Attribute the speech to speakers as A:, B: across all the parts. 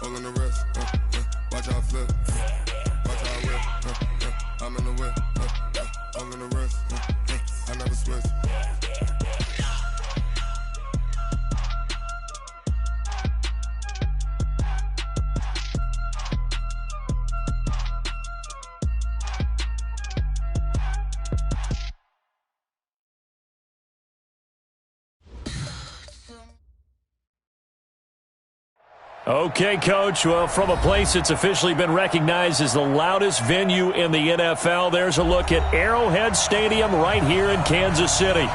A: pulling the wrist. Watch how I flip. Watch how I whip. I'm in the whip. I'm in the wrist. I never switch.
B: Okay, Coach. Well, from a place that's officially been recognized as the loudest venue in the NFL, there's a look at Arrowhead Stadium right here in Kansas City.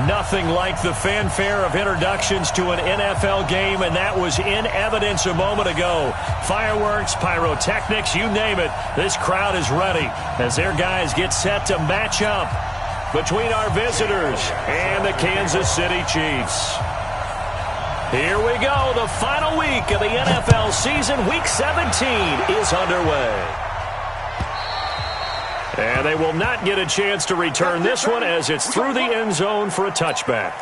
B: Nothing like the fanfare of introductions to an NFL game, and that was in evidence a moment ago. Fireworks, pyrotechnics, you name it. This crowd is ready as their guys get set to match up between our visitors and the Kansas City Chiefs. Here we go. The final week of the NFL season. Week 17 is underway. And they will not get a chance to return this one as it's through the end zone for a touchback.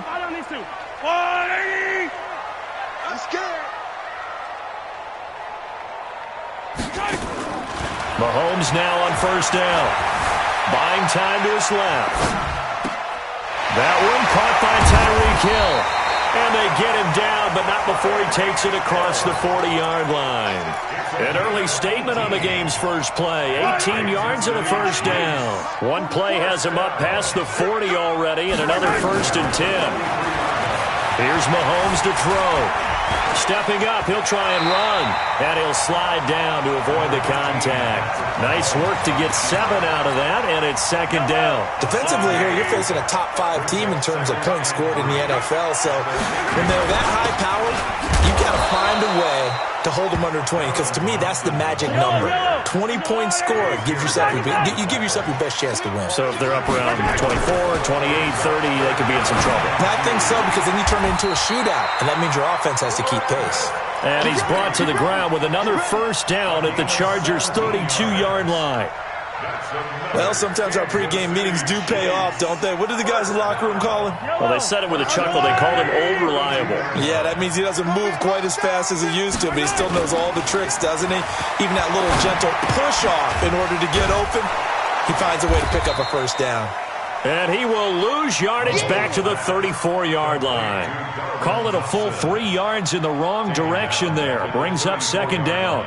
C: Fire on these two. 180. I'm scared.
B: Mahomes now on first down. Buying time to his left. That one caught by Tyreek Hill. And they get him down, but not before he takes it across the 40-yard line. An early statement on the game's first play. 18 yards and a first down. One play has him up past the 40 already, and another 1st and 10. Here's Mahomes to throw. Stepping up, he'll try and run. And he'll slide down to avoid the contact. Nice work to get 7 out of that, and it's 2nd down.
D: Defensively here, you're facing a top-5 team in terms of points scored in the NFL. So when they're that high-powered, you've got to find a way to hold them under 20, because to me, that's the magic number. 20 points scored gives yourself you give yourself your best chance to win.
B: So if they're up around 24, 28, 30, they could be in some trouble.
D: I think so, because then you turn it into a shootout, and that means your offense has to keep pace.
B: And he's brought to the ground with another first down at the Chargers' 32-yard line.
D: Well, sometimes our pregame meetings do pay off, don't they? What did the guys in the locker room call him?
B: Well, they said it with a chuckle. They called him Old Reliable.
D: Yeah, that means he doesn't move quite as fast as he used to, but he still knows all the tricks, doesn't he? Even that little gentle push-off in order to get open, he finds a way to pick up a first down.
B: And he will lose yardage back to the 34-yard line. Call it a full 3 yards in the wrong direction there. Brings up 2nd down.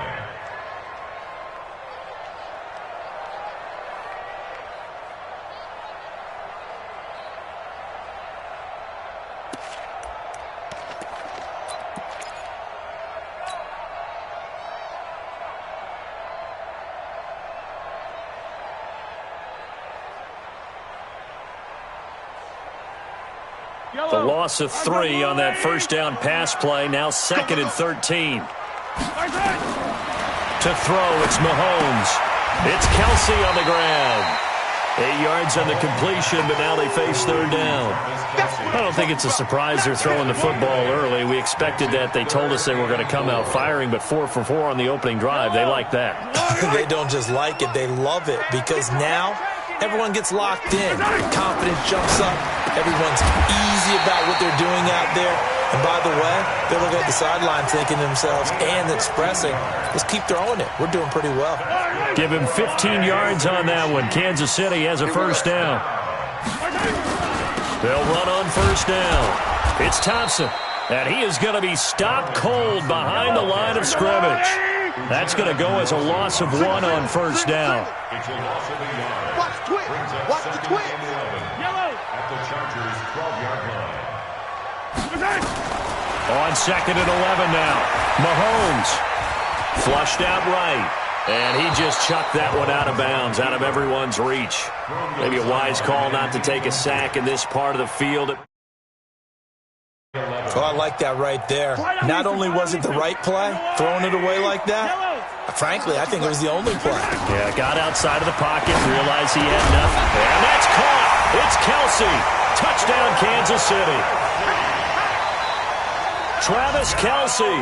B: The loss of 3 on that first down pass play. Now 2nd and 13. To throw, it's Mahomes. It's Kelsey on the ground. 8 yards on the completion, but now they face 3rd down. I don't think it's a surprise they're throwing the football early. We expected that. They told us they were going to come out firing, but 4 for 4 on the opening drive. They like that.
D: They don't just like it, they love it, because now everyone gets locked in. Confidence jumps up. Everyone's easy about what they're doing out there. And by the way, they look at the sideline thinking to themselves and expressing, let's keep throwing it. We're doing pretty well.
B: Give him 15 yards on that one. Kansas City has a first down. They'll run on first down. It's Thompson. And he is going to be stopped cold behind the line of scrimmage. That's going to go as a loss of 1 on first down.
C: Watch the twitch. Watch the twitch. Yellow.
E: At the Chargers' 12-yard line.
B: On 2nd and 11 now. Mahomes flushed out right. And he just chucked that one out of bounds, out of everyone's reach. Maybe a wise call not to take a sack in this part of the field.
D: Oh, I like that right there. Not only was it the right play, throwing it away like that, frankly, I think it was the only play.
B: Yeah, got outside of the pocket, realized he had nothing. And that's caught. It's Kelsey. Touchdown, Kansas City. Travis Kelce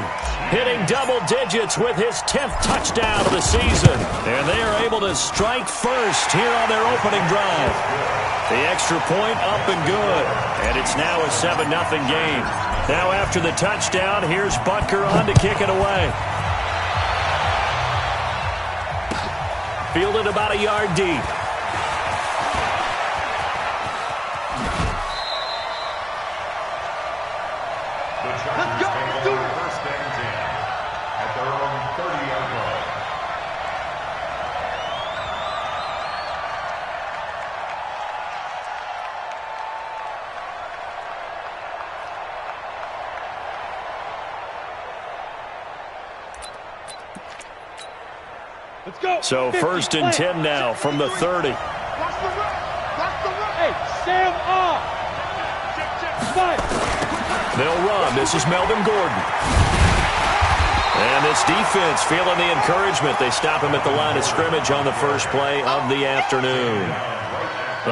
B: hitting double digits with his 10th touchdown of the season. And they are able to strike first here on their opening drive. The extra point up and good. And it's now a 7-0 game. Now after the touchdown, here's Butker on to kick it away. Fielded about a yard deep.
C: Let's go. Let's do it.
E: First and 10 at their own 30-yard line.
C: Let's go.
B: So
C: 50,
B: first and 10 now from the 30.
C: Watch the run. Watch the run. Hey, Sam off.
B: They'll run. This is Melvin Gordon. And this defense feeling the encouragement. They stop him at the line of scrimmage on the first play of the afternoon.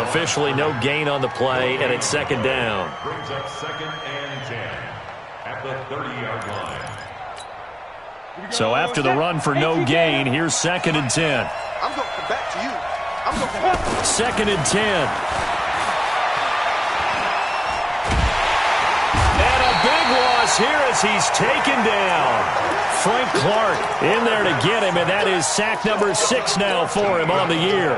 B: Officially no gain on the play, and it's second down.
E: Brings up second and 10 at the 30-yard line.
B: So after the run for no gain, here's second and 10.
C: I'm going to come back to you. I'm going to come back.
B: Second and 10. And a big loss here as he's taken down. Frank Clark in there to get him, and that is sack number 6 now for him on the year.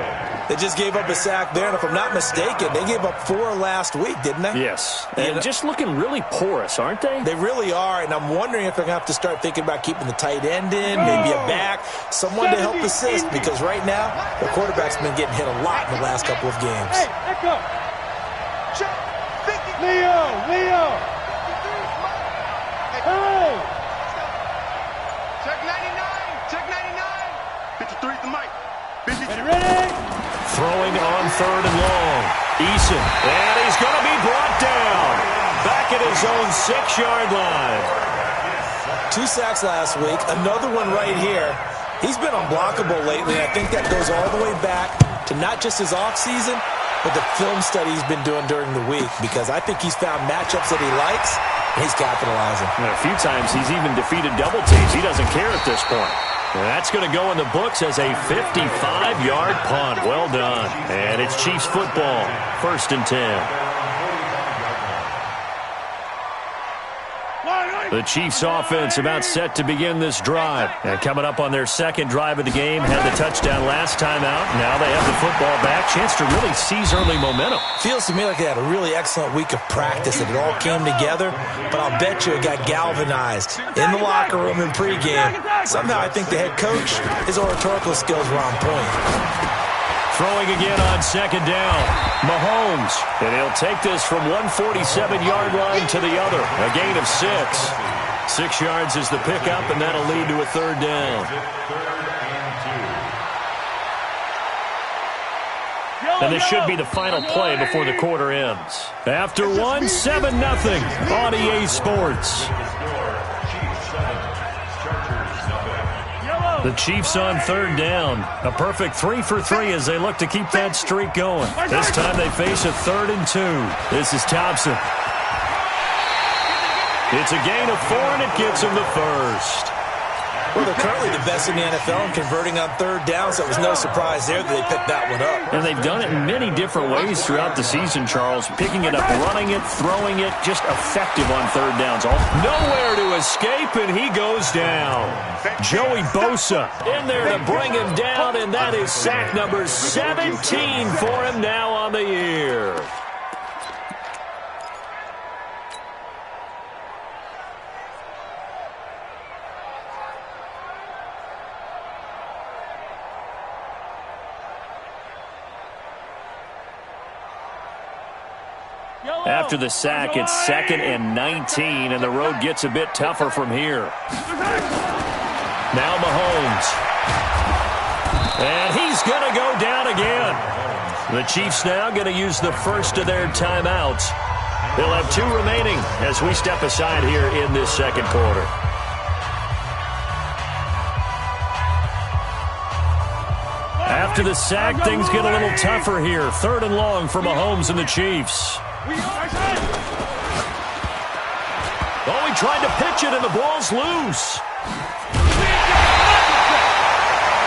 D: They just gave up a sack there, and if I'm not mistaken, they gave up 4 last week, didn't they?
B: Yes, and just looking really porous, aren't they?
D: They really are, and I'm wondering if they're going to have to start thinking about keeping the tight end in, maybe a back, someone to help assist, because right now, the quarterback's been getting hit a lot in the last couple of games.
C: Hey, echo. Check. 50. Leo. Hey. Check 99. Check 99. 53 is the mic. 53. Ready?
B: Throwing on third and long. Eason, and he's going to be brought down. Back at his own 6-yard line.
D: 2 sacks last week, another one right here. He's been unblockable lately, and I think that goes all the way back to not just his offseason, but the film study he's been doing during the week, because I think he's found matchups that he likes, and he's capitalizing.
B: And a few times he's even defeated double teams. He doesn't care at this point. And that's going to go in the books as a 55-yard punt. Well done. And it's Chiefs football. First and 10. The Chiefs offense about set to begin this drive. And coming up on their second drive of the game, had the touchdown last time out. Now they have the football back. Chance to really seize early momentum.
D: Feels to me like they had a really excellent week of practice and it all came together. But I'll bet you it got galvanized in the locker room in pregame. Somehow I think the head coach, his oratorical skills were on point.
B: Throwing again on second down. Mahomes. And he'll take this from 147-yard line to the other. A gain of 6. 6 yards is the pickup, and that'll lead to a third down. And this should be the final play before the quarter ends. After one, 7-0 on EA Sports. The Chiefs on third down. A perfect 3 for 3 as they look to keep that streak going. This time they face a 3rd and 2. This is Thompson. It's a gain of 4, and it gets him the first.
D: Well, they're currently the best in the NFL in converting on third down, so it was no surprise there that they picked that one up.
B: And they've done it in many different ways throughout the season, Charles. Picking it up, running it, throwing it, just effective on third downs. Nowhere to escape, and he goes down. Joey Bosa in there to bring him down, and that is sack number 17 for him now on the year. After the sack, it's 2nd and 19, and the road gets a bit tougher from here. Now Mahomes. And he's going to go down again. The Chiefs now going to use the first of their timeouts. They'll have 2 remaining as we step aside here in this second quarter. After the sack, things get a little tougher here. 3rd and long for Mahomes and the Chiefs. Oh, he tried to pitch it, and the ball's loose.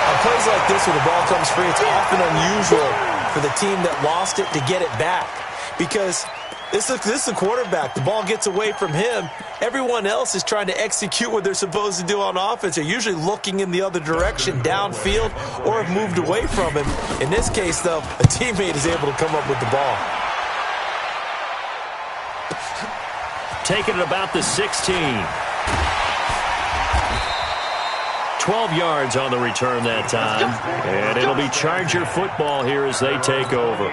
D: On plays like this where the ball comes free, it's often unusual for the team that lost it to get it back. Because this is the quarterback. The ball gets away from him. Everyone else is trying to execute what they're supposed to do on offense. They're usually looking in the other direction, downfield, or have moved away from him. In this case, though, a teammate is able to come up with the ball.
B: Taking it about the 16. 12 yards on the return that time. And it'll be Charger football here as they take over.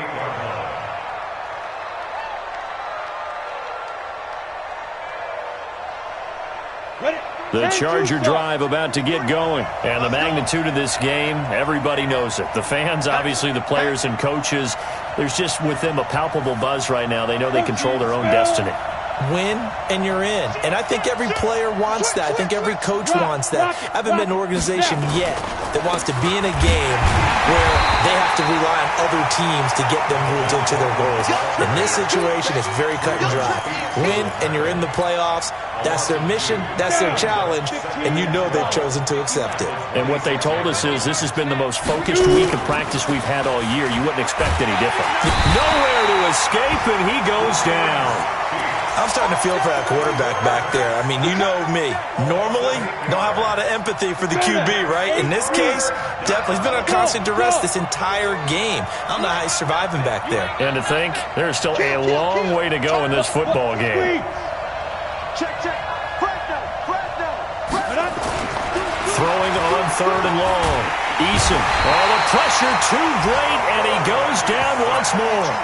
B: The Charger drive about to get going. And the magnitude of this game, everybody knows it. The fans, obviously the players and coaches, there's just with them a palpable buzz right now. They know they control their own destiny.
D: Win, and you're in. And I think every player wants that. I think every coach wants that. I haven't met an organization yet that wants to be in a game where they have to rely on other teams to get them moved into their goals. In this situation, it's very cut and dry. Win, and you're in the playoffs. That's their mission. That's their challenge. And you know they've chosen to accept it.
B: And what they told us is this has been the most focused week of practice we've had all year. You wouldn't expect any different. Nowhere to escape, and he goes down.
D: I'm starting to feel for that quarterback back there. I mean, you know me. Normally, don't have a lot of empathy for the QB, right? In this case, definitely. He's been on constant duress this entire game. I don't know how he's surviving back there.
B: And to think, there's still a long way to go in this football game. Throwing on 3rd and long. Eason. Oh, the pressure too great, and he goes down once more.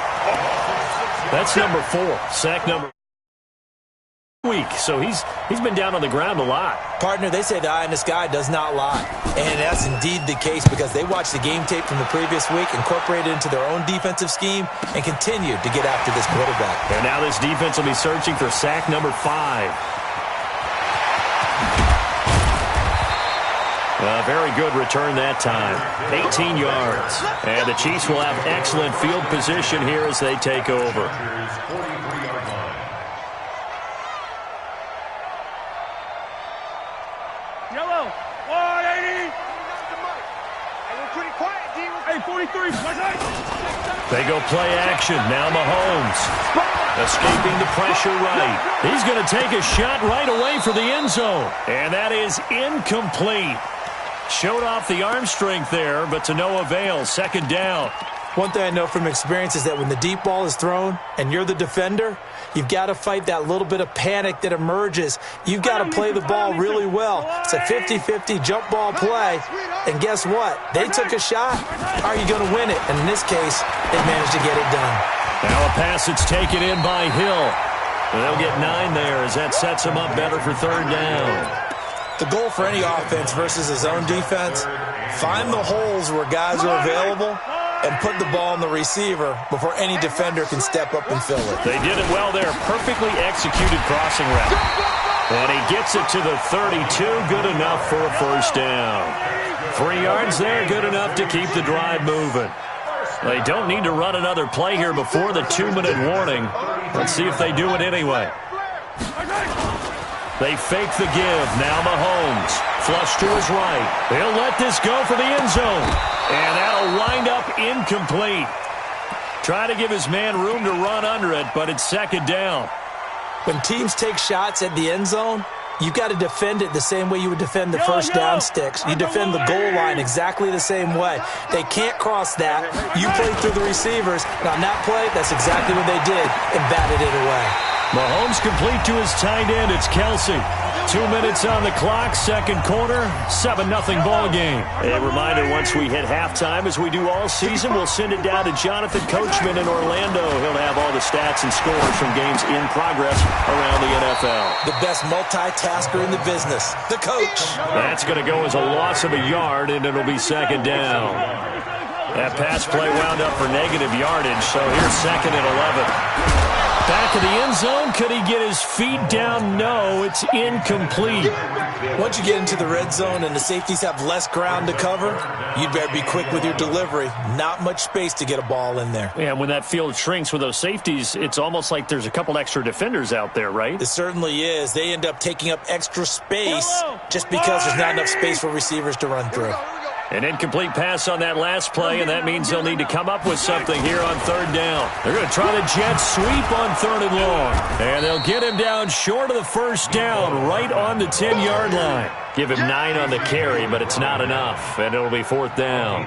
B: That's number 4. Sack number week, so he's been down on the ground a lot.
D: Partner, they say the eye in the sky does not lie, and that's indeed the case because they watched the game tape from the previous week, incorporated it into their own defensive scheme, and continued to get after this quarterback.
B: And now this defense will be searching for sack number 5. A very good return that time. 18 yards. And the Chiefs will have excellent field position here as they take over.
C: Yellow, 180. Hey, we're pretty quiet, D. Hey, 43.
B: They go play action. Now Mahomes. Escaping the pressure right. He's going to take a shot right away for the end zone. And that is incomplete. Showed off the arm strength there, but to no avail. 2nd down.
D: One thing I know from experience is that when the deep ball is thrown and you're the defender, you've got to fight that little bit of panic that emerges. You've got to play the ball really well. It's a 50-50 jump ball play. And guess what? They took a shot. How are you going to win it? And in this case, they managed to get it done.
B: Now a pass that's taken in by Hill. They'll get 9 there as that sets them up better for 3rd down.
D: The goal for any offense versus his own defense, find the holes where guys are available and put the ball on the receiver before any defender can step up and fill it.
B: They did it well there. Perfectly executed crossing route. And he gets it to the 32. Good enough for a 1st down. 3 yards there. Good enough to keep the drive moving. They don't need to run another play here before the 2-minute warning. Let's see if they do it anyway. They fake the give. Now Mahomes. Flush to his right. He'll let this go for the end zone. And that'll wind up incomplete. Try to give his man room to run under it, but it's 2nd down.
D: When teams take shots at the end zone, you've got to defend it the same way you would defend the 1st down sticks. You defend the goal line exactly the same way. They can't cross that. You play through the receivers. And on that play, that's exactly what they did and batted it away.
B: Mahomes complete to his tight end. It's Kelsey. 2 minutes on the clock, 2nd quarter, 7-0 ball game. A reminder, once we hit halftime, as we do all season, we'll send it down to Jonathan Coachman in Orlando. He'll have all the stats and scores from games in progress around the NFL.
D: The best multitasker in the business, the coach.
B: That's going to go as a loss of a yard, and it'll be 2nd down. That pass play wound up for negative yardage, so here's 2nd and 11. Back of the end zone. Could he get his feet down? No, it's incomplete.
D: Once you get into the red zone and the safeties have less ground to cover, you'd better be quick with your delivery. Not much space to get a ball in there.
B: And when that field shrinks with those safeties, it's almost like there's a couple extra defenders out there, right?
D: It certainly is. They end up taking up extra space just because there's not enough space for receivers to run through.
B: An incomplete pass on that last play, and that means they'll need to come up with something here on third down. They're going to try the jet sweep on third and long. And they'll get him down short of the first down, right on the 10-yard line. Give him 9 on the carry, but it's not enough, and it'll be fourth down.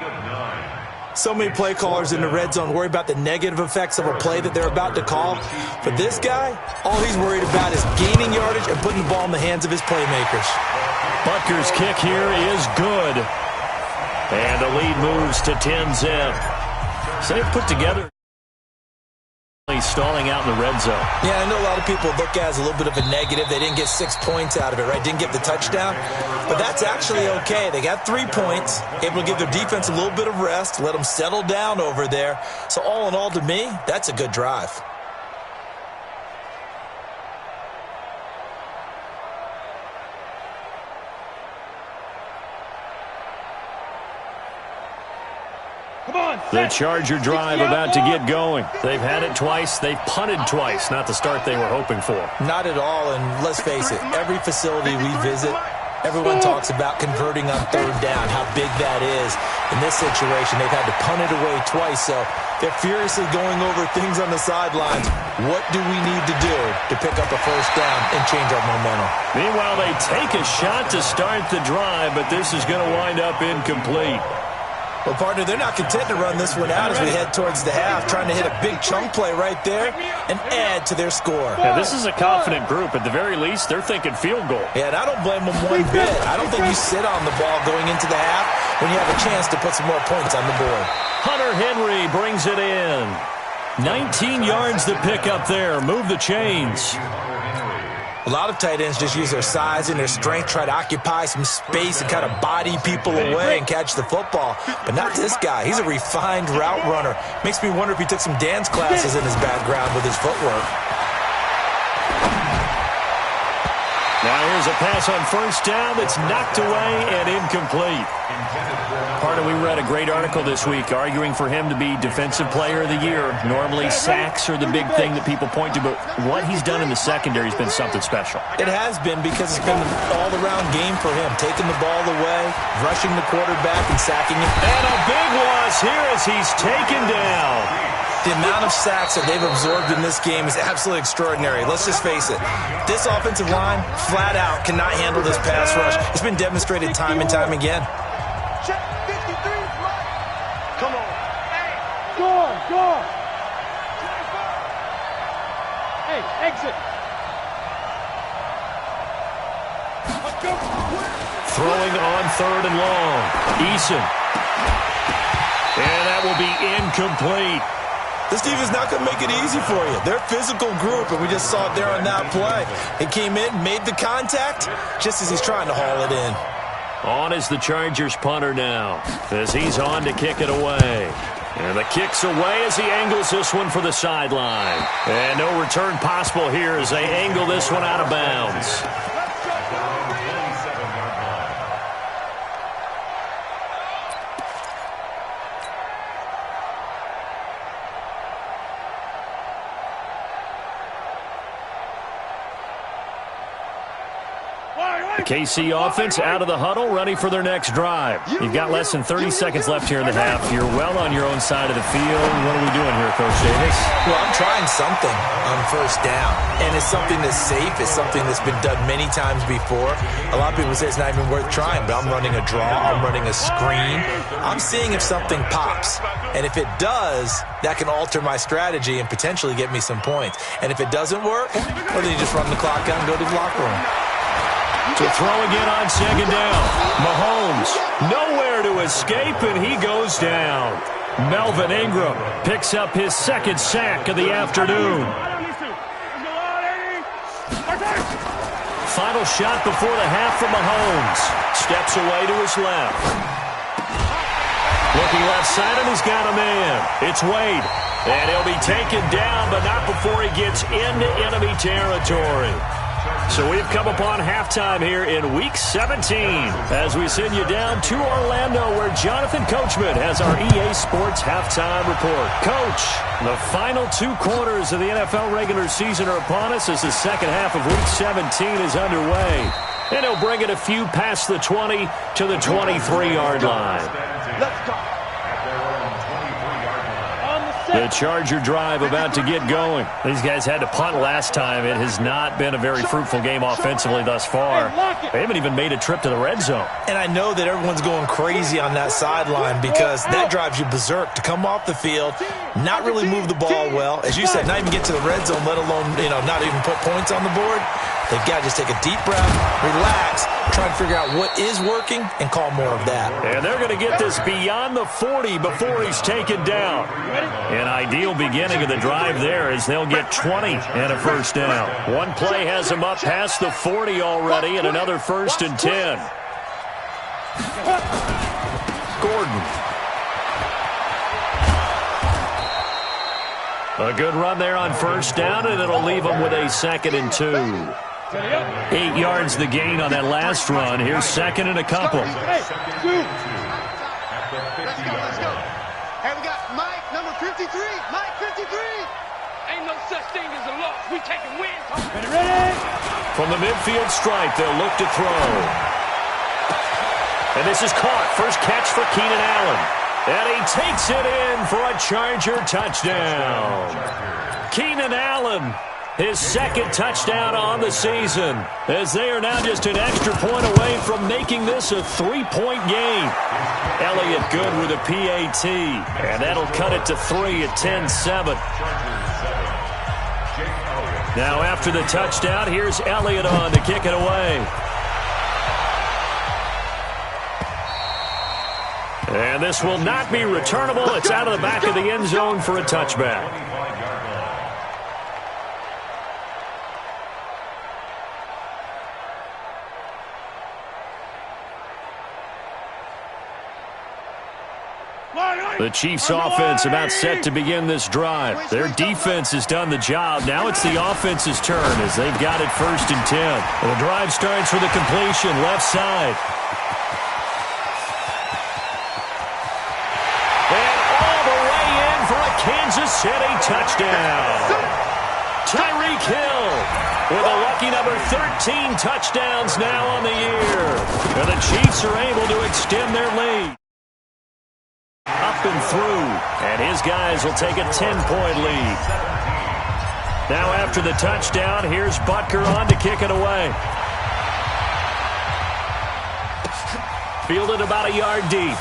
D: So many play callers in the red zone worry about the negative effects of a play that they're about to call. But this guy, all he's worried about is gaining yardage and putting the ball in the hands of his playmakers.
B: Butker's kick here is good. And the lead moves to 10-zip. So they've put together. He's stalling out in the red zone.
D: Yeah, I know a lot of people look at it as a little bit of a negative. They didn't get 6 points out of it, right? Didn't get the touchdown. But that's actually okay. They got 3 points, able to give their defense a little bit of rest, let them settle down over there. So all in all, to me, that's a good drive.
B: The Charger drive about to get going. They've had it twice. They've punted twice. Not the start they were hoping for.
D: Not at all, and let's face it, every facility we visit, everyone talks about converting on third down, how big that is. In this situation, they've had to punt it away twice, so they're furiously going over things on the sidelines. What do we need to do to pick up a first down and change our momentum?
B: Meanwhile, they take a shot to start the drive, but this is going to wind up incomplete.
D: Well, partner, they're not content to run this one out as we head towards the half, trying to hit a big chunk play right there and add to their score.
B: Yeah, this is a confident group. At the very least, they're thinking field goal.
D: Yeah, and I don't blame them one bit. I don't think you sit on the ball going into the half when you have a chance to put some more points on the board.
B: Hunter Henry brings it in. 19 yards to pick up there. Move the chains.
D: A lot of tight ends just use their size and their strength, try to occupy some space and kind of body people away and catch the football. But not this guy. He's a refined route runner. Makes me wonder if he took some dance classes in his background with his footwork.
B: Now here's a pass on first down that's knocked away and incomplete. Partner, we read a great article this week arguing for him to be Defensive Player of the Year. Normally sacks are the big thing that people point to, but what he's done in the secondary has been something special.
D: It has been because it's been an all-around game for him, taking the ball away, rushing the quarterback, and sacking him.
B: And a big loss here as he's taken down.
D: The amount of sacks that they've absorbed in this game is absolutely extraordinary. Let's just face it. This offensive line, flat out, cannot handle this pass rush. It's been demonstrated time and time again.
C: Check 53 right. Come on. Hey. Go on. Hey, exit. Let's go.
B: Throwing on third and long. Eason. And that will be incomplete.
D: This defense is not going to make it easy for you. They're a physical group, and we just saw it there on that play. He came in, made the contact, just as he's trying to haul it in.
B: On is the Chargers punter now, as he's on to kick it away. And the kick's away as he angles this one for the sideline. And no return possible here as they angle this one out of bounds. KC offense out of the huddle, ready for their next drive. You've got less than 30 seconds left here in the half. You're well on your own side of the field. What are we doing here, Coach Davis?
D: Well, I'm trying something on first down, and it's something that's safe. It's something that's been done many times before. A lot of people say it's not even worth trying, but I'm running a draw. I'm running a screen. I'm seeing if something pops, and if it does, that can alter my strategy and potentially get me some points. And if it doesn't work, well, then you just run the clock out and go to the locker room.
B: To throw again on second down. Mahomes nowhere to escape, and he goes down. Melvin Ingram picks up his second sack of the afternoon. Final shot before the half from Mahomes. Steps away to his left. Looking left side, and he's got a man. It's Wade. And he'll be taken down, but not before he gets into enemy territory. So we've come upon halftime here in Week 17 as we send you down to Orlando where Jonathan Coachman has our EA Sports Halftime Report. Coach, the final 2 quarters of the NFL regular season are upon us as the second half of Week 17 is underway. And he'll bring it a few past the 20 to the 23-yard line.
C: Let's go.
B: The Charger drive about to get going. These guys had to punt last time. It has not been a very fruitful game offensively thus far. They haven't even made a trip to the red zone.
D: And I know that everyone's going crazy on that sideline because that drives you berserk to come off the field, not really move the ball well. As you said, not even get to the red zone, let alone, not even put points on the board. They've got to just take a deep breath, relax, try and figure out what is working and call more of that.
B: And they're going to get this beyond the 40 before he's taken down. An ideal beginning of the drive there as they'll get 20 and a first down. One play has them up past the 40 already and another 1st and 10. Gordon. A good run there on first down, and it'll leave them with a 2nd and 2. 8 yards the gain on that last run. Here's 2nd and a couple.
C: Let's go. Hey, we got Mike, number 53. Mike, 53. Ain't no such thing as a loss. We taking wins. Ready?
B: From the midfield stripe, they'll look to throw. And this is caught. First catch for Keenan Allen. And he takes it in for a Charger touchdown. Keenan Allen, his 2nd touchdown on the season, as they are now just an extra point away from making this a 3-point game. Elliott good with a PAT, and that'll cut it to 3 at 10-7. Now after the touchdown, here's Elliott on to kick it away. And this will not be returnable. It's out of the back of the end zone for a touchback. The Chiefs' offense about set to begin this drive. Their defense has done the job. Now it's the offense's turn as they've got it 1st and 10. And the drive starts with a completion left side. And all the way in for a Kansas City touchdown. Tyreek Hill with a lucky number 13 touchdowns now on the year. And the Chiefs are able to extend their lead. Up and through, and his guys will take a 10-point lead. Now after the touchdown, here's Butker on to kick it away. Fielded about a yard deep.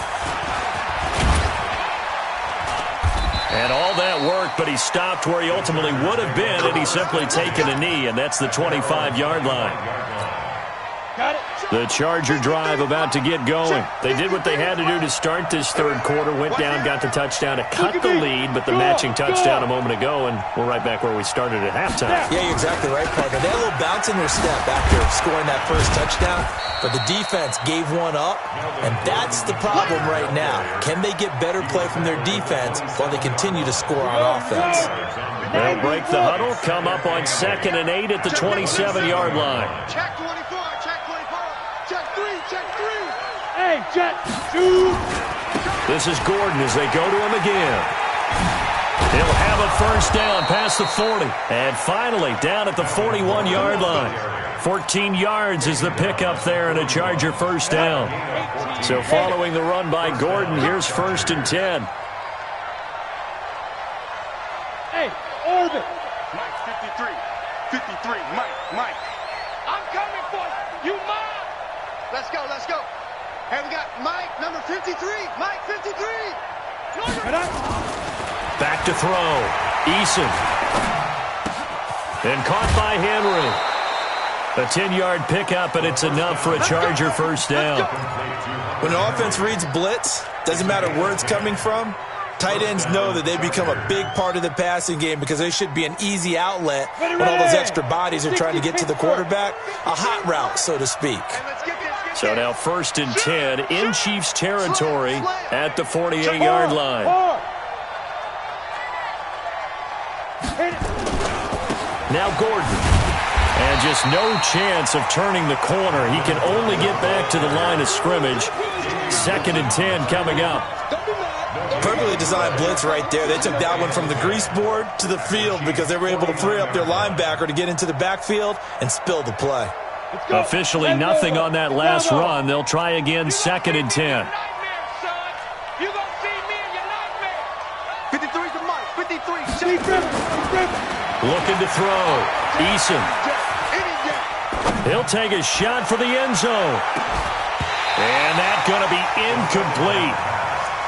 B: And all that work, but he stopped where he ultimately would have been had he simply taken a knee, and that's the 25-yard line. The Charger drive about to get going. They did what they had to do to start this 3rd quarter. Went down, got the touchdown to cut the lead, but the matching touchdown a moment ago, and we're right back where we started at halftime.
D: Yeah, you're exactly right, partner. They had a little bounce in their step after scoring that first touchdown, but the defense gave one up, and that's the problem right now. Can they get better play from their defense while they continue to score on offense?
B: They'll break the huddle, come up on 2nd and 8 at the 27-yard line.
C: Check 24, check 24, check 3, check 3. Hey, check 2.
B: This is Gordon as they go to him again. He'll have a first down past the 40. And finally down at the 41-yard line. 14 yards is the pickup there and a Charger first down. So following the run by Gordon, here's 1st and 10.
C: Hey, orbit. Mike, 53. 53. Mike. I'm coming for you. You mine. Let's go, let's go. Hey, we got Mike, number 53. Mike, 53.
B: Back to throw. Eason. And caught by Henry. A 10-yard pickup, and it's enough for a Charger first down.
D: When the offense reads blitz, doesn't matter where it's coming from, tight ends know that they become a big part of the passing game because they should be an easy outlet when all those extra bodies are trying to get to the quarterback. A hot route, so to speak.
B: So now 1st and 10 in Chiefs territory at the 48-yard line. Now Gordon. And just no chance of turning the corner. He can only get back to the line of scrimmage. 2nd and 10 coming up.
D: Perfectly designed blitz right there. They took that one from the grease board to the field because they were able to free up their linebacker to get into the backfield and spill the play.
B: Officially nothing on that last run. They'll try again 2nd and 10.
C: 53 to Mike. 53.
B: Looking to throw. Eason. He'll take a shot for the end zone. And that's going to be incomplete.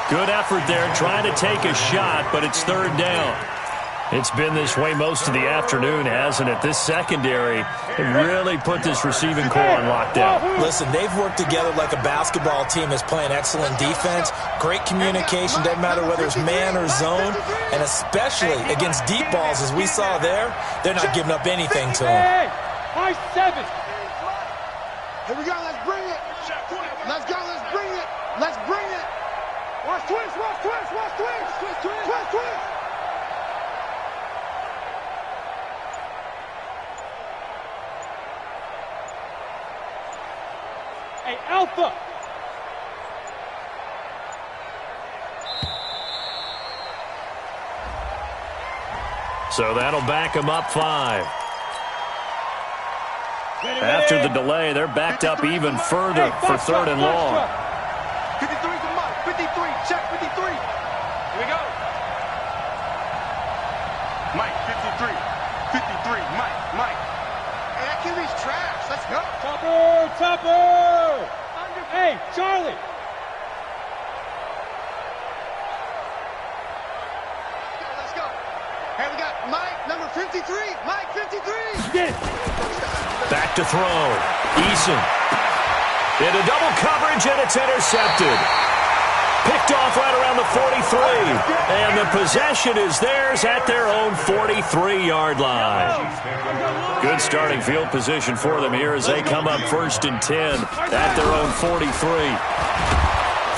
B: Good effort there trying to take a shot, but it's 3rd down. It's been this way most of the afternoon, hasn't it? This secondary really put this receiving core on lockdown.
D: Listen, they've worked together like a basketball team is playing excellent defense. Great communication, doesn't matter whether it's man or zone. And especially against deep balls, as we saw there, they're not giving up anything to them.
C: High 7. Here we go, let's bring it. Let's go, let's bring it. Let's bring it. Watch twist, watch twist, watch twist. Twist, twist, twist, twist. Hey, Alpha.
B: So that'll back them up 5. After the delay, they're backed up even further for 3rd and long.
C: 53 to Mike. 53. Check 53. Here we go. Mike, 53. 53. Mike. Hey, that QB's trash. Let's go. Topper. Hey, Charlie. Let's go. Hey, we got Mike, number 53. Mike, 53. Get it.
B: Back to throw. Eason. Into double coverage, and it's intercepted. Picked off right around the 43. And the possession is theirs at their own 43-yard line. Good starting field position for them here as they come up 1st and 10 at their own 43.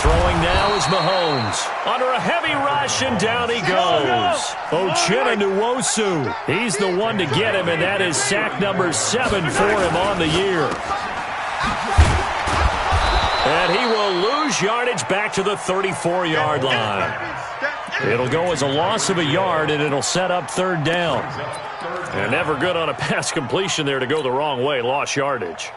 B: Throwing now is Mahomes. Under a heavy rush, and down he goes. Uchenna Nwosu. He's the one to get him, and that is sack number 7 for him on the year. And he will lose yardage back to the 34-yard line. It'll go as a loss of a yard, and it'll set up 3rd down. And never good on a pass completion there to go the wrong way. Lost yardage.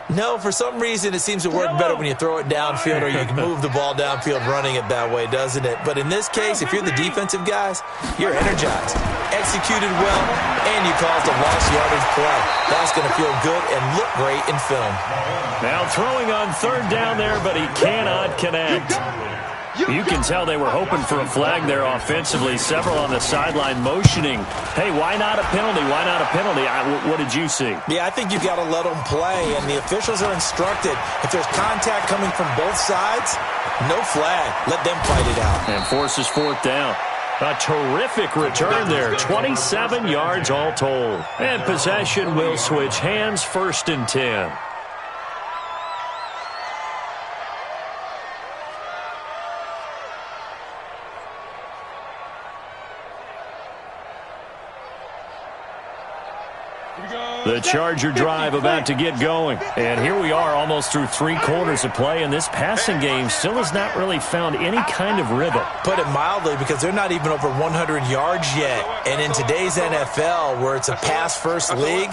D: No, for some reason it seems to work better when you throw it downfield or you can move the ball downfield running it that way, doesn't it? But in this case, if you're the defensive guys, you're energized, executed well, and you caused a lost yardage play. That's going to feel good and look great in film.
B: Now throwing on 3rd down there, but he cannot connect. You can tell they were hoping for a flag there offensively. Several on the sideline motioning, hey, why not a penalty? Why not a penalty? What did you see?
D: Yeah, I think you've got to let them play, and the officials are instructed. If there's contact coming from both sides, no flag. Let them fight it out.
B: And forces 4th down. A terrific return there. 27 yards all told. And possession will switch hands. 1st and 10. The Charger drive about to get going. And here we are almost through 3 quarters of play, and this passing game still has not really found any kind of rhythm.
D: Put it mildly, because they're not even over 100 yards yet. And in today's NFL, where it's a pass-first league,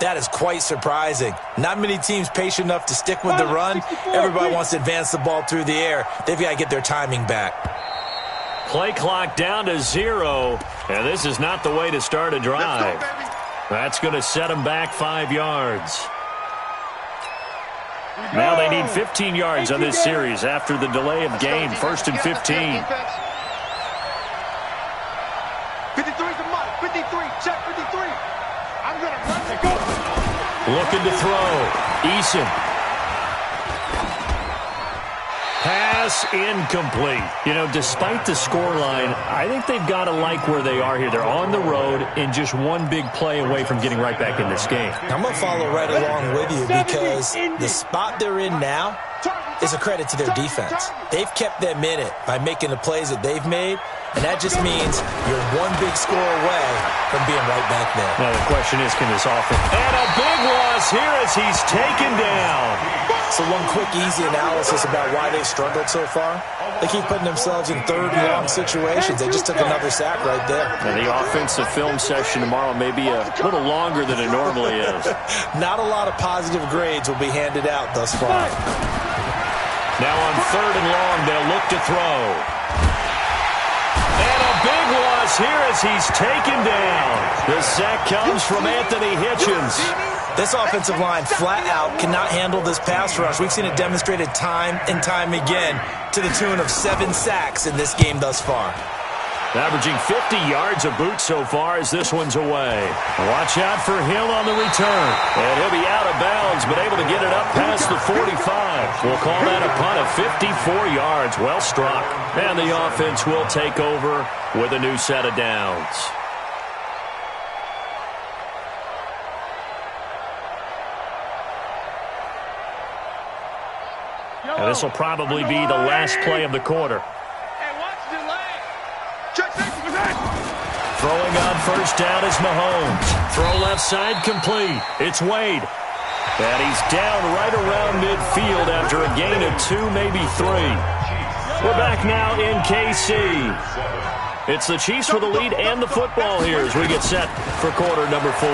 D: that is quite surprising. Not many teams patient enough to stick with the run. Everybody wants to advance the ball through the air. They've got to get their timing back.
B: Play clock down to 0, and this is not the way to start a drive. That's going to set them back 5 yards. Now they need 15 yards on this series after the delay of game. 1st and 15.
C: 53 to Mike. 53. Check 53. I'm going to run it. Go.
B: Looking to throw. Eason. Pass pass incomplete. You know, despite the scoreline, I think they've got to like where they are here. They're on the road and just one big play away from getting right back in this game.
D: I'm going to follow right along with you because the spot they're in now is a credit to their defense. They've kept them in it by making the plays that they've made, and that just means you're one big score away from being right back there.
B: Now the question is, can this offense... And a big loss here as he's taken down.
D: So one quick, easy analysis about why they've struggled so far. They keep putting themselves in third and long situations. They just took another sack right there.
B: And the offensive film session tomorrow may be a little longer than it normally is.
D: Not a lot of positive grades will be handed out thus far.
B: Now on third and long, they'll look to throw. And a big loss here as he's taken down. The sack comes from Anthony Hitchens.
D: This offensive line flat out cannot handle this pass rush. We've seen it demonstrated time and time again to the tune of 7 sacks in this game thus far.
B: Averaging 50 yards a boot so far as this one's away. Watch out for Hill on the return. And he'll be out of bounds, but able to get it up past the 45. We'll call that a punt of 54 yards. Well struck. And the offense will take over with a new set of downs. And this will probably be the last play of the quarter. Throwing on first down is Mahomes. Throw left side complete. It's Wade. And he's down right around midfield after a gain of 2, maybe 3. We're back now in KC. It's the Chiefs for the lead and the football here as we get set for quarter number 4.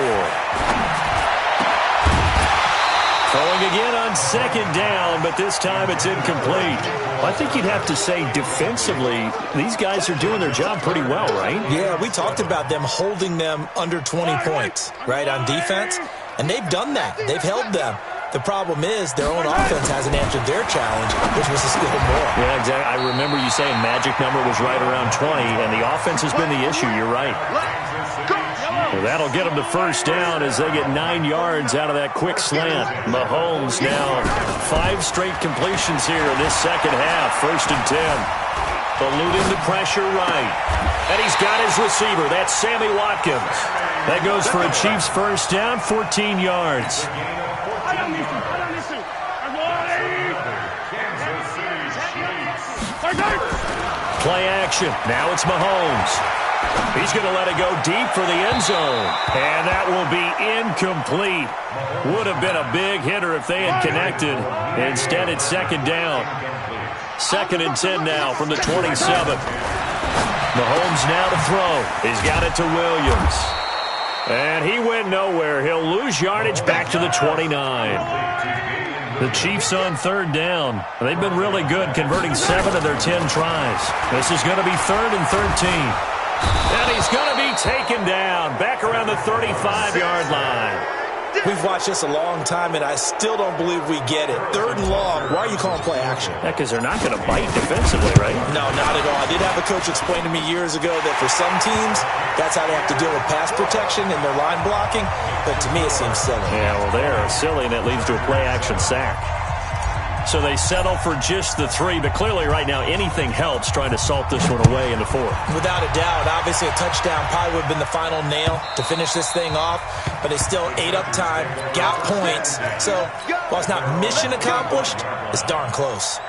B: Throwing again on second down, but this time it's incomplete. I think you'd have to say defensively, these guys are doing their job pretty well, right?
D: Yeah, we talked about them holding them under 20 points, right, on defense, and they've done that. They've held them. The problem is their own offense hasn't answered their challenge, which was to steal more.
B: Yeah, exactly. I remember you saying magic number was right around 20, and the offense has been the issue. You're right. Well, that'll get them to first down as they get 9 yards out of that quick slant. Mahomes now 5 straight completions here in this second half. First and 10. Eluding the pressure right. And he's got his receiver. That's Sammy Watkins. That goes for a Chiefs first down, 14 yards. Play action. Now it's Mahomes. He's going to let it go deep for the end zone. And that will be incomplete. Would have been a big hitter if they had connected. Instead, it's second down. Second and 10 now from the 27. Mahomes now to throw. He's got it to Williams. And he went nowhere. He'll lose yardage back to the 29. The Chiefs on third down. They've been really good, converting 7 of their 10 tries. This is going to be third and 13. And he's going to be taken down back around the 35-yard line.
D: We've watched this a long time, and I still don't believe we get it. Third and long, why are you calling play action?
B: Yeah, because they're not going to bite defensively, right?
D: No, not at all. I did have a coach explain to me years ago that for some teams, that's how they have to deal with pass protection and their line blocking. But to me, it seems silly.
B: Yeah, well, they're silly, and it leads to a play action sack. So they settle for just the 3, but clearly right now anything helps trying to salt this one away in the 4th.
D: Without a doubt, obviously a touchdown probably would have been the final nail to finish this thing off, but they still ate up time, got points. So while it's not mission accomplished, it's darn close.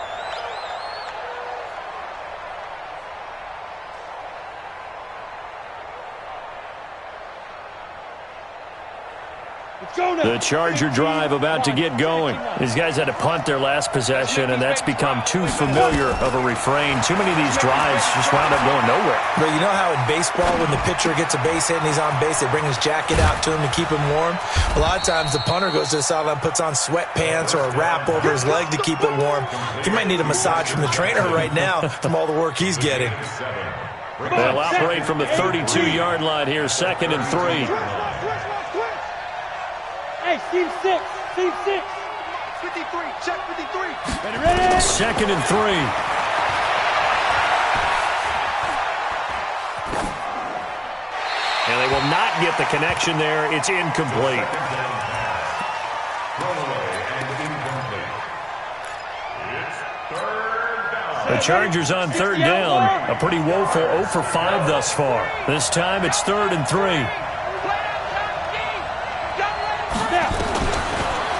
B: The Charger drive about to get going. These guys had to punt their last possession, and that's become too familiar of a refrain. Too many of these drives just wound up going nowhere.
D: But you know how in baseball, when the pitcher gets a base hit and he's on base, they bring his jacket out to him to keep him warm? A lot of times the punter goes to the sideline, puts on sweatpants or a wrap over his leg to keep it warm. He might need a massage from the trainer right now from all the work he's getting.
B: They'll operate from the 32-yard line here, second and 3.
F: Hey, team 6, team 6.
C: 53, check 53.
F: Ready?
B: Second and 3. And they will not get the connection there. It's incomplete. The Chargers on third down. A pretty woeful 0 for 5 thus far. This time it's 3rd and 3.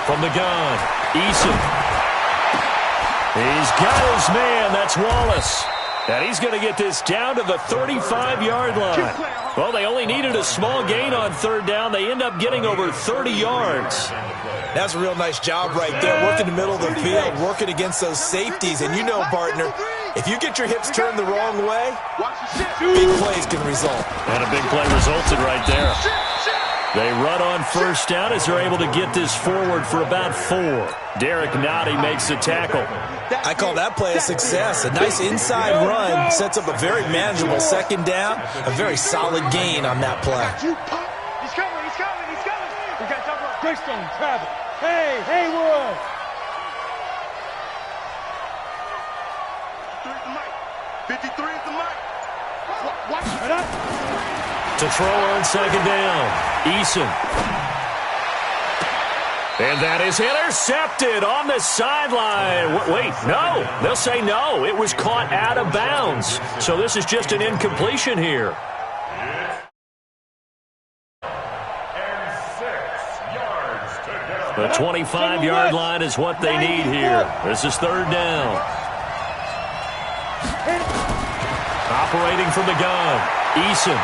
B: From the gun, Eason. He's got his man. That's Wallace. And he's going to get this down to the 35-yard line. Well, they only needed a small gain on third down. They end up getting over 30 yards.
D: That's a real nice job right there, working the middle of the field, working against those safeties. And you know, partner, if you get your hips turned the wrong way, big plays can result.
B: And a big play resulted right there. They run on first down as they're able to get this forward for about 4. Derek Nottie makes the tackle.
D: I call that play a success. A nice inside run sets up a very manageable second down. A very solid gain on that play.
C: He's coming. We got to talk about
F: Greystone, Travis. Hey, Haywood.
C: 53 is the mic. Watch it.
F: Right up.
B: To throw on second down, Eason. And that is intercepted on the sideline. Wait, no. They'll say no. It was caught out of bounds. So this is just an incompletion here. The 25-yard line is what they need here. This is third down. Operating from the gun, Eason.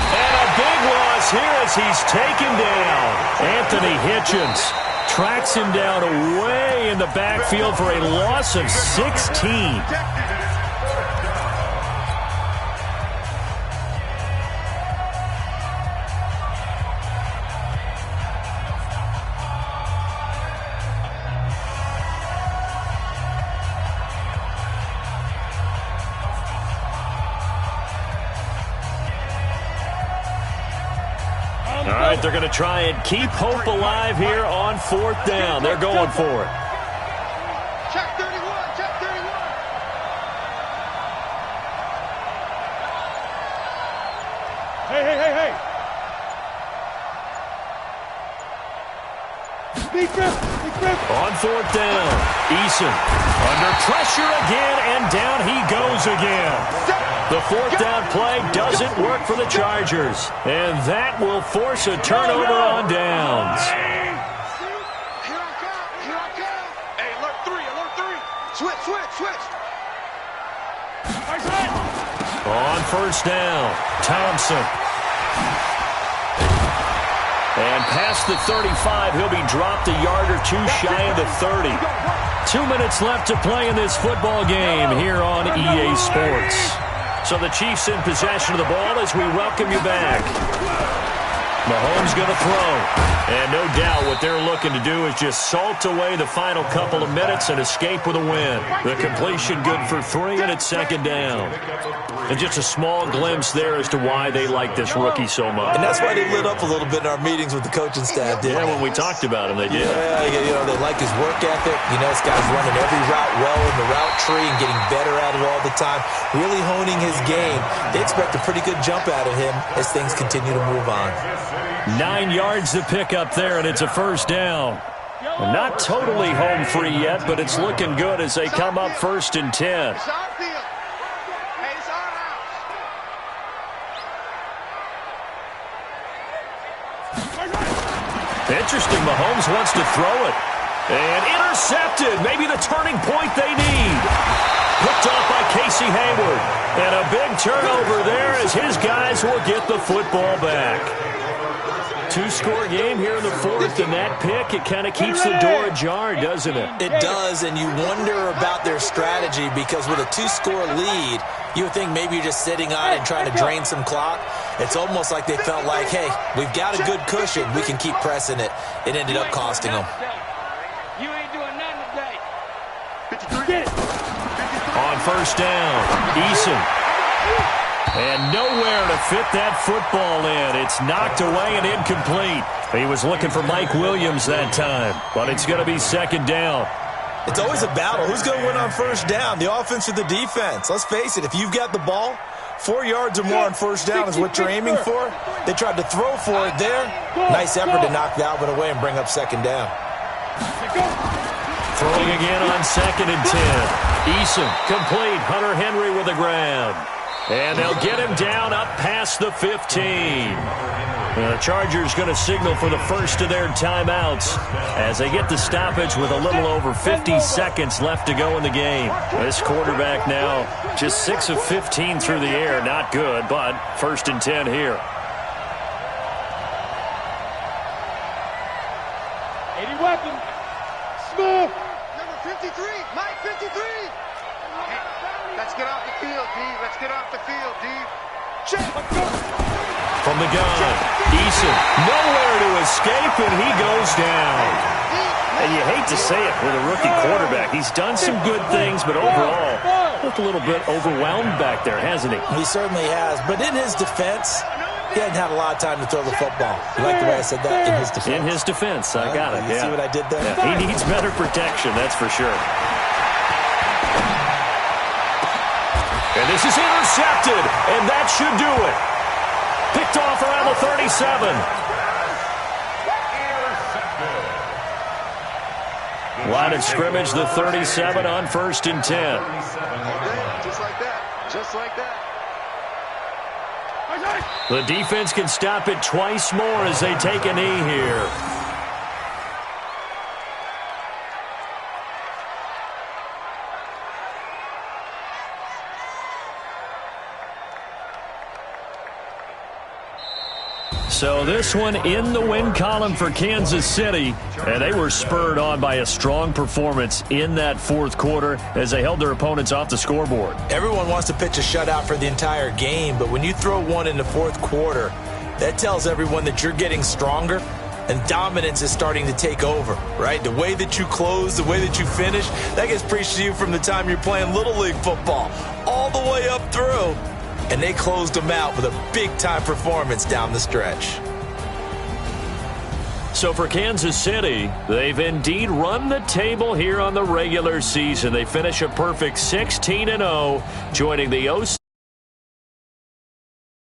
B: And a big loss here as he's taken down. Anthony Hitchens tracks him down away in the backfield for a loss of 16. All right, they're going to try and keep hope alive here on fourth down. They're going for it.
C: Check 31.
F: Hey. Big grip.
B: On fourth down, Eason under pressure again, and down he goes again. The fourth down play doesn't work for the Chargers, and that will force a turnover on downs.
C: Here I come. Hey, alert 3. Switch.
B: On first down, Thompson. And past the 35, he'll be dropped a yard or two shy of the 30. 2 minutes left to play in this football game here on EA Sports. So the Chiefs in possession of the ball as we welcome you back. Mahomes going to throw. And no doubt what they're looking to do is just salt away the final couple of minutes and escape with a win. The completion good for 3, and it's second down. And just a small glimpse there as to why they like this rookie so much.
D: And that's why they lit up a little bit in our meetings with the coaching staff, did.
B: Yeah, when we talked about him, they did.
D: Yeah, they like his work ethic. This guy's running every route well in the route tree and getting better at it all the time, really honing his game. They expect a pretty good jump out of him as things continue to move on.
B: 9 yards to pick up there, and it's a first down. Not totally home free yet, but it's looking good as they come up 1st and 10.
C: It's our field. Hey, it's our house.
B: Interesting, Mahomes wants to throw it. And intercepted, maybe the turning point they need. Picked off by Casey Hayward. And a big turnover there as his guys will get the football back. 2-score game here in the 4th, and that pick, it kind of keeps the door ajar, doesn't it?
D: It does, and you wonder about their strategy because with a 2-score lead, you would think maybe you're just sitting on it and trying to drain some clock. It's almost like they felt like, hey, we've got a good cushion. We can keep pressing it. It ended up costing them.
C: You ain't doing nothing today. 53.
B: On first down, Eason. And nowhere to fit that football in. It's knocked away and incomplete. He was looking for Mike Williams that time, but it's going to be second down.
D: It's always a battle. Who's going to win on first down, the offense or the defense? Let's face it, if you've got the ball, 4 yards or more on first down is what you're aiming for. They tried to throw for it there. Nice effort to knock Dalvin away and bring up second down.
B: Throwing again on 2nd and 10. Eason, complete. Hunter Henry with a grab. And they'll get him down up past the 15. The Chargers going to signal for the first of their timeouts as they get the stoppage with a little over 50 seconds left to go in the game. This quarterback now just 6 of 15 through the air. Not good, but 1st and 10 here.
F: 80 weapons. Smith.
C: Number 53, Mike 53. Let's get off the field, D. Let's get off the field, D. Check.
B: From the gun, Eason, nowhere to escape, and he goes down. And you hate to say it with a rookie quarterback. He's done some good things, but overall, looked a little bit overwhelmed back there, hasn't he?
D: He certainly has. But in his defense, he hadn't had a lot of time to throw the football. You like the way I said that? In his defense.
B: In his defense, I got it.
D: You see what I did there?
B: Yeah. He needs better protection, that's for sure. And this is intercepted, and that should do it. Picked off around the 37. Line of scrimmage, the 37 on 1st and 10.
C: Just like that. Just like that.
B: The defense can stop it twice more as they take a knee here. So this one in the win column for Kansas City, and they were spurred on by a strong performance in that 4th quarter as they held their opponents off the scoreboard.
D: Everyone wants to pitch a shutout for the entire game, but when you throw one in the 4th quarter, that tells everyone that you're getting stronger and dominance is starting to take over, right? The way that you close, the way that you finish, that gets preached to you from the time you're playing Little League football all the way up through. And they closed them out with a big-time performance down the stretch.
B: So for Kansas City, they've indeed run the table here on the regular season. They finish a perfect 16-0, joining the OC.